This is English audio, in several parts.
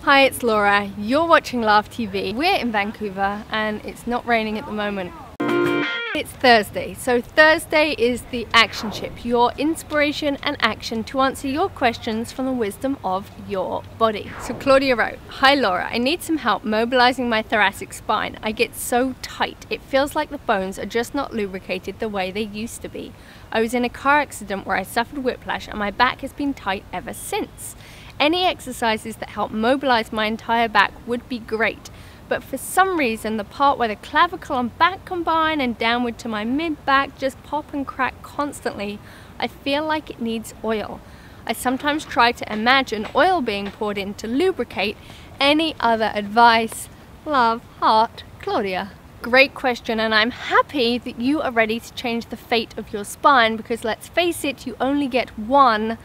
Hi, it's Laura. You're watching LAHF TV. We're in Vancouver and it's not raining at the moment. It's Thursday, so Thursday is the action chip, your inspiration and action to answer your questions from the wisdom of your body. So Claudia wrote, "Hi Laura, I need some help mobilizing my thoracic spine. I get so tight. It feels like the bones are just not lubricated the way they used to be. I was in a car accident where I suffered whiplash and my back has been tight ever since. Any exercises that help mobilize my entire back would be great. But for some reason, the part where the clavicle and back combine and downward to my mid-back just pop and crack constantly. I feel like it needs oil. I sometimes try to imagine oil being poured in to lubricate. Any other advice? Love, heart, Claudia." Great question, and I'm happy that you are ready to change the fate of your spine, because let's face it, you only get one.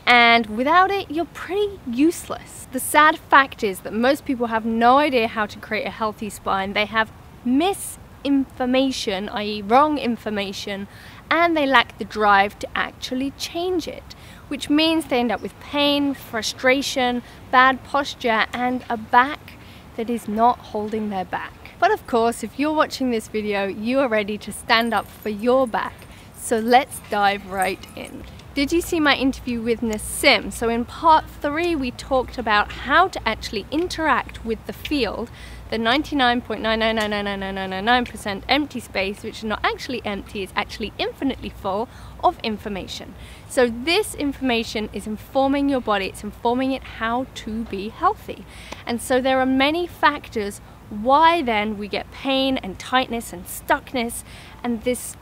And without it, you're pretty useless. The sad fact is that most people have no idea how to create a healthy spine. They have misinformation, i.e. wrong information, and they lack the drive to actually change it, which means they end up with pain, frustration, bad posture, and a back that is not holding their back. But of course, if you're watching this video, you are ready to stand up for your back. So let's dive right in. Did you see my interview with Nassim? So in part 3 we talked about how to actually interact with the field, the 99.9999999% empty space, which is not actually empty, it's actually infinitely full of information. So this information is informing your body, it's informing it how to be healthy. And so there are many factors why then we get pain and tightness and stuckness and this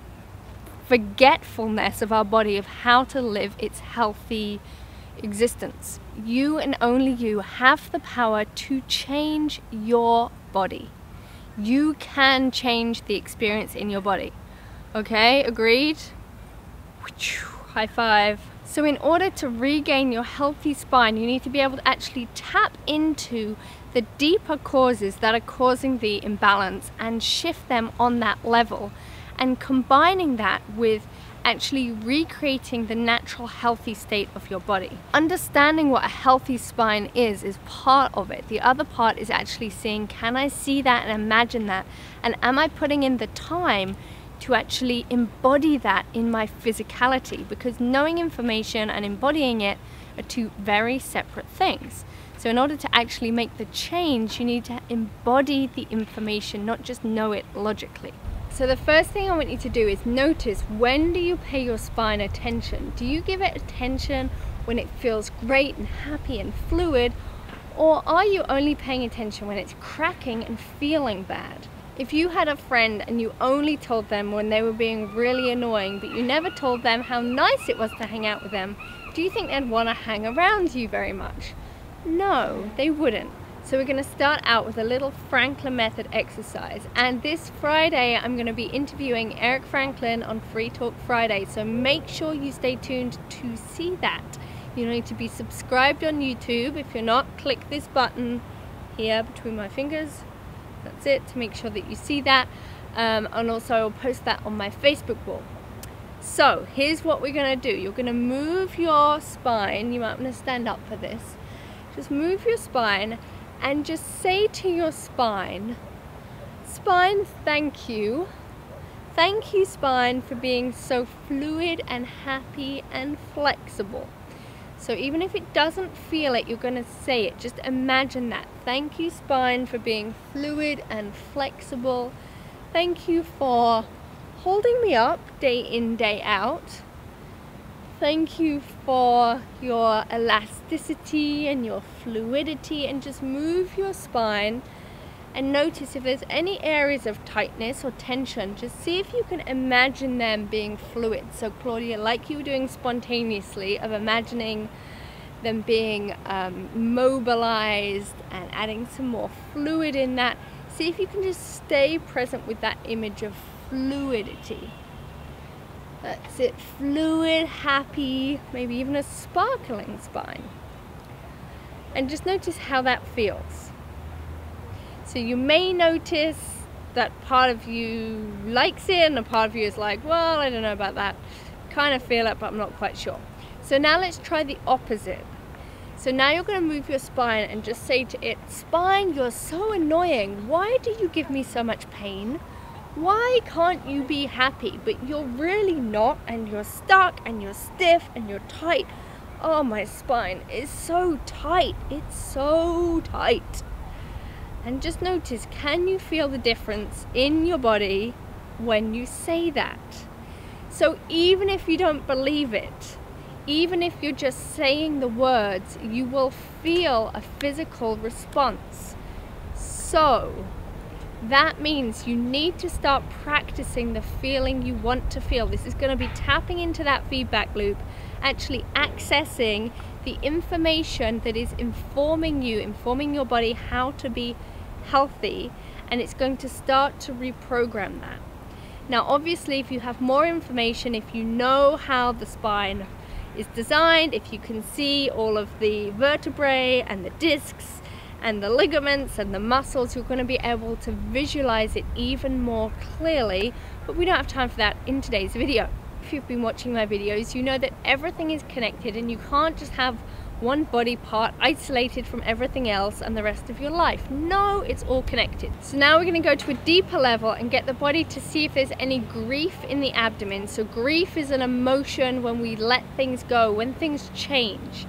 forgetfulness of our body of how to live its healthy existence. You and only you have the power to change your body. You can change the experience in your body. Okay, agreed? High five. So in order to regain your healthy spine, you need to be able to actually tap into the deeper causes that are causing the imbalance and shift them on that level, and combining that with actually recreating the natural healthy state of your body. Understanding what a healthy spine is part of it. The other part is actually seeing, can I see that and imagine that? And am I putting in the time to actually embody that in my physicality? Because knowing information and embodying it are two very separate things. So in order to actually make the change, you need to embody the information, not just know it logically. So the first thing I want you to do is notice, when do you pay your spine attention? Do you give it attention when it feels great and happy and fluid, or are you only paying attention when it's cracking and feeling bad? If you had a friend and you only told them when they were being really annoying, but you never told them how nice it was to hang out with them, do you think they'd want to hang around you very much? No, they wouldn't. So we're going to start out with a little Franklin method exercise, and this Friday I'm going to be interviewing Eric Franklin on Free Talk Friday, so make sure you stay tuned to see that. You need to be subscribed on YouTube. If you're not, click this button here between my fingers, that's it, to make sure that you see that, and also I'll post that on my Facebook wall. So here's what we're going to do. You're going to move your spine. You might want to stand up for this. Just move your spine and just say to your spine, "Spine, thank you. Thank you, spine, for being so fluid and happy and flexible." So even if it doesn't feel it, you're going to say it. Just imagine that. Thank you, spine, for being fluid and flexible. Thank you for holding me up day in, day out. Thank you for your elasticity and your fluidity, and just move your spine and notice if there's any areas of tightness or tension. Just see if you can imagine them being fluid. So Claudia, like you were doing spontaneously, of imagining them being mobilized and adding some more fluid in that. See if you can just stay present with that image of fluidity. That's it, fluid, happy, maybe even a sparkling spine. And just notice how that feels. So you may notice that part of you likes it and a part of you is like, well, I don't know about that. Kind of feel it, but I'm not quite sure. So now let's try the opposite. So now you're going to move your spine and just say to it, spine, you're so annoying. Why do you give me so much pain? Why can't you be happy? But you're really not, and you're stuck and you're stiff and you're tight. Oh, my spine is so tight. It's so tight. And just notice, can you feel the difference in your body when you say that? So even if you don't believe it, even if you're just saying the words, you will feel a physical response. So that means you need to start practicing the feeling you want to feel. This is going to be tapping into that feedback loop, actually accessing the information that is informing you, informing your body how to be healthy, and it's going to start to reprogram that. Now obviously, if you have more information, if you know how the spine is designed, if you can see all of the vertebrae and the discs and the ligaments and the muscles, you're going to be able to visualize it even more clearly, but we don't have time for that in today's video. If you've been watching my videos, you know that everything is connected and you can't just have one body part isolated from everything else and the rest of your life. No, it's all connected. So now we're going to go to a deeper level and get the body to see if there's any grief in the abdomen. So grief is an emotion when we let things go, when things change.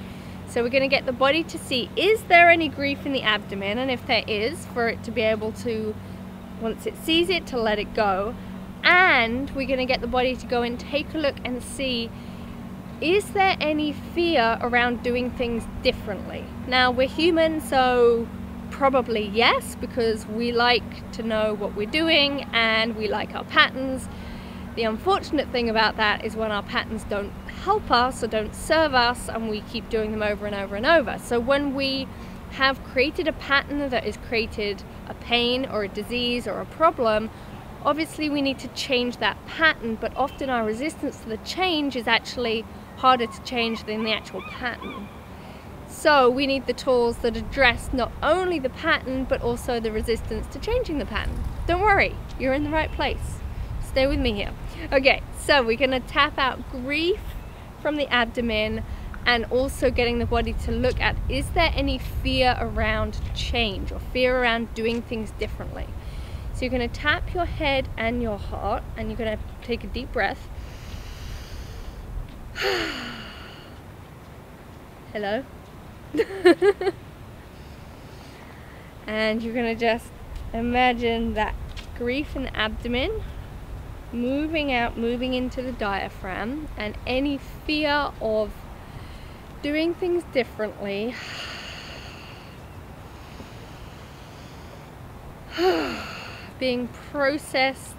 So we're going to get the body to see, is there any grief in the abdomen? And if there is, for it to be able to, once it sees it, to let it go. And we're going to get the body to go and take a look and see, is there any fear around doing things differently? Now we're human, so probably yes, because we like to know what we're doing and we like our patterns. The unfortunate thing about that is when our patterns don't help us or don't serve us and we keep doing them over and over and over. So when we have created a pattern that has created a pain or a disease or a problem, obviously we need to change that pattern, but often our resistance to the change is actually harder to change than the actual pattern. So we need the tools that address not only the pattern but also the resistance to changing the pattern. Don't worry, you're in the right place. Stay with me here. Okay, so we're going to tap out grief from the abdomen and also getting the body to look at, is there any fear around change or fear around doing things differently? So you're going to tap your head and your heart and you're going to take a deep breath. Hello. And you're going to just imagine that grief in the abdomen moving out, moving into the diaphragm, and any fear of doing things differently being processed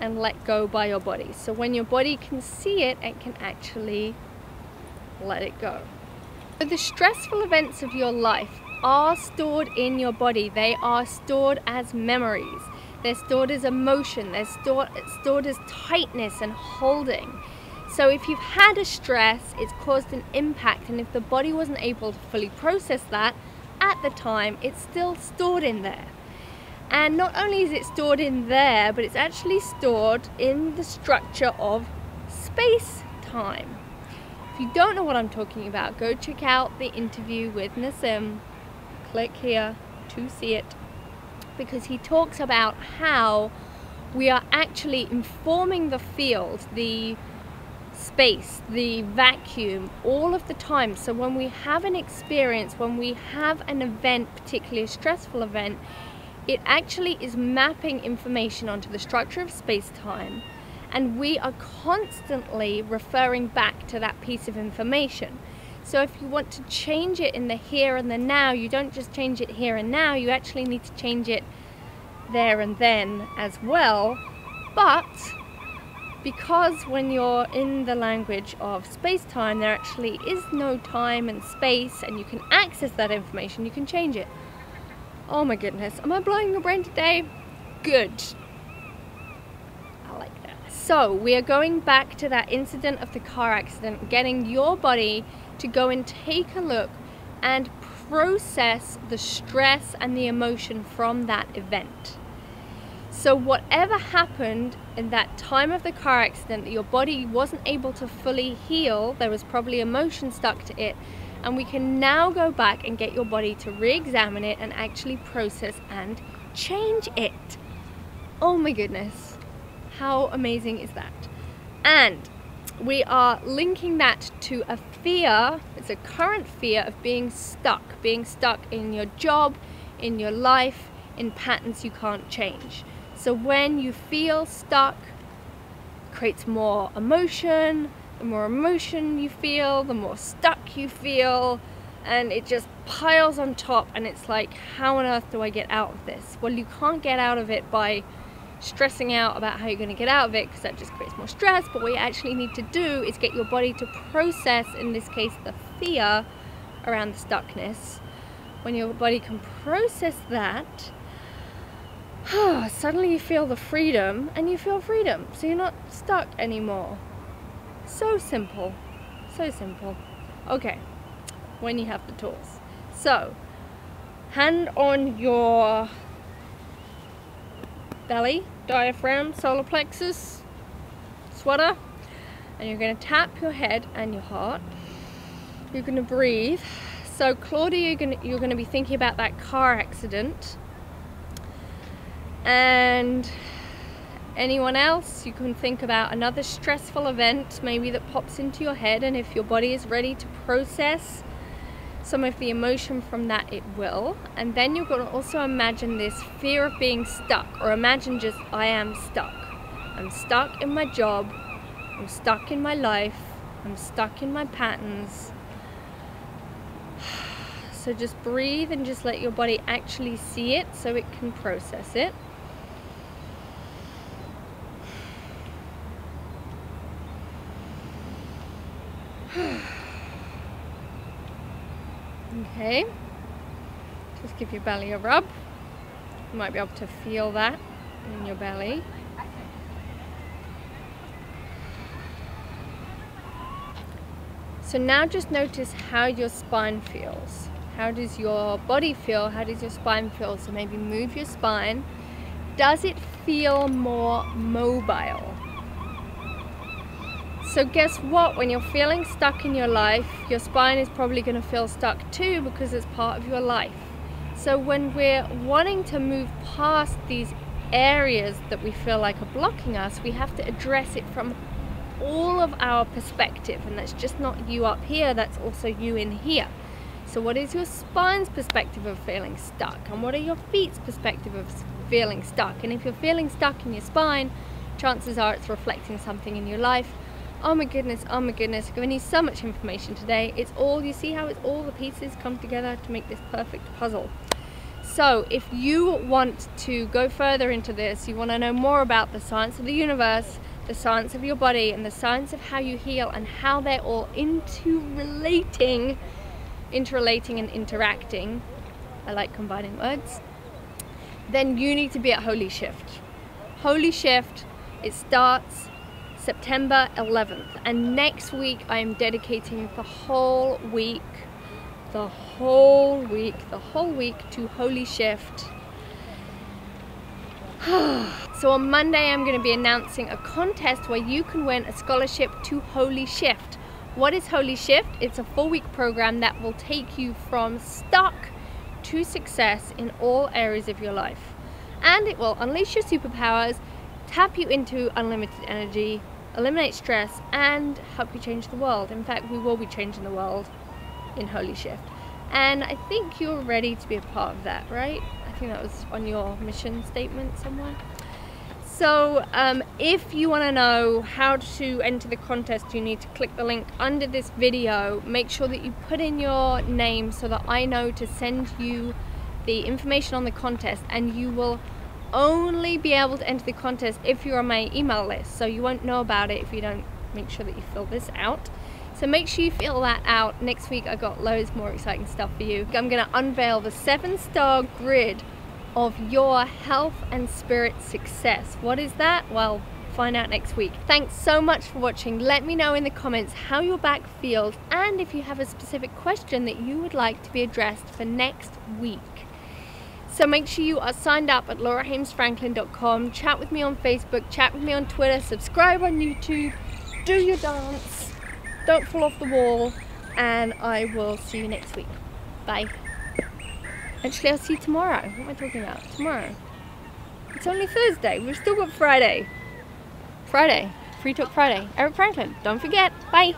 and let go by your body. So when your body can see it, it can actually let it go. So the stressful events of your life are stored in your body. They are stored as memories. They're stored as emotion. They're stored as tightness and holding. So if you've had a stress, it's caused an impact, and if the body wasn't able to fully process that at the time, it's still stored in there. And not only is it stored in there, but it's actually stored in the structure of space-time. If you don't know what I'm talking about, go check out the interview with Nassim. Click here to see it, because he talks about how we are actually informing the field, the space, the vacuum, all of the time. So when we have an experience, when we have an event, particularly a stressful event, it actually is mapping information onto the structure of space-time, and we are constantly referring back to that piece of information. So if you want to change it in the here and the now, you don't just change it here and now, you actually need to change it there and then as well. But because when you're in the language of space-time, there actually is no time and space, and you can access that information, you can change it. Oh my goodness, am I blowing your brain today? Good. I like that. So we are going back to that incident of the car accident, getting your body to go and take a look and process the stress and the emotion from that event. So whatever happened in that time of the car accident that your body wasn't able to fully heal, there was probably emotion stuck to it, And we can now go back and get your body to re-examine it and actually process and change it. Oh my goodness, how amazing is that? And we are linking that to a fear, it's a current fear of being stuck in your job, in your life, in patterns you can't change. So when you feel stuck, it creates more emotion. The more emotion you feel, the more stuck you feel, and it just piles on top, and it's like, how on earth do I get out of this? Well, you can't get out of it by stressing out about how you're going to get out of it, because that just creates more stress. But what you actually need to do is get your body to process, in this case, the fear around the stuckness. When your body can process that, suddenly you feel the freedom, and you feel freedom, so you're not stuck anymore. So simple, so simple. Okay, when you have the tools. So, hand on your belly, diaphragm, solar plexus, sweater, and you're going to tap your head and your heart. You're going to breathe. So Claudia, you're going to be thinking about that car accident. And anyone else, you can think about another stressful event maybe that pops into your head, and if your body is ready to process some of the emotion from that, it will. And then you're going to also imagine this fear of being stuck, or imagine just, I am stuck. I'm stuck in my job, I'm stuck in my life, I'm stuck in my patterns. So just breathe and just let your body actually see it so it can process it. Okay, just give your belly a rub. You might be able to feel that in your belly. So now just notice how your spine feels. How does your body feel? How does your spine feel? So maybe move your spine. Does it feel more mobile? So guess what? When you're feeling stuck in your life, your spine is probably going to feel stuck too, because it's part of your life. So when we're wanting to move past these areas that we feel like are blocking us, we have to address it from all of our perspective. And that's just not you up here, that's also you in here. So what is your spine's perspective of feeling stuck? And what are your feet's perspective of feeling stuck? And if you're feeling stuck in your spine, chances are it's reflecting something in your life. Oh my goodness, I've given you so much information today. It's all, you see how it's all the pieces come together to make this perfect puzzle. So if you want to go further into this, you want to know more about the science of the universe, the science of your body, and the science of how you heal, and how they're all interrelating and interacting. I like combining words. Then you need to be at Holy Shift. Holy Shift, it starts September 11th, and next week I am dedicating the whole week to Holy Shift. So on Monday I'm going to be announcing a contest where you can win a scholarship to Holy Shift. What is Holy Shift? It's a 4-week program that will take you from stuck to success in all areas of your life, and it will unleash your superpowers, tap you into unlimited energy, eliminate stress, and help you change the world. In fact, we will be changing the world in Holy Shift, and I think you're ready to be a part of that, right? I think that was on your mission statement somewhere. So if you want to know how to enter the contest, you need to click the link under this video. Make sure that you put in your name so that I know to send you the information on the contest, and you will only be able to enter the contest if you're on my email list, so you won't know about it if you don't make sure that you fill this out. So make sure you fill that out. Next week I got loads more exciting stuff for you. I'm going to unveil the 7-star grid of your health and spirit success. What is that? Well, find out next week. Thanks so much for watching. Let me know in the comments how your back feels, and if you have a specific question that you would like to be addressed for next week. So make sure you are signed up at laurahamesfranklin.com. Chat with me on Facebook, chat with me on Twitter, subscribe on YouTube, do your dance, don't fall off the wall, and I will see you next week. Bye. Actually, I'll see you tomorrow. What am I talking about? Tomorrow. It's only Thursday. We've still got Friday. Friday. Free Talk Friday. Eric Franklin. Don't forget. Bye.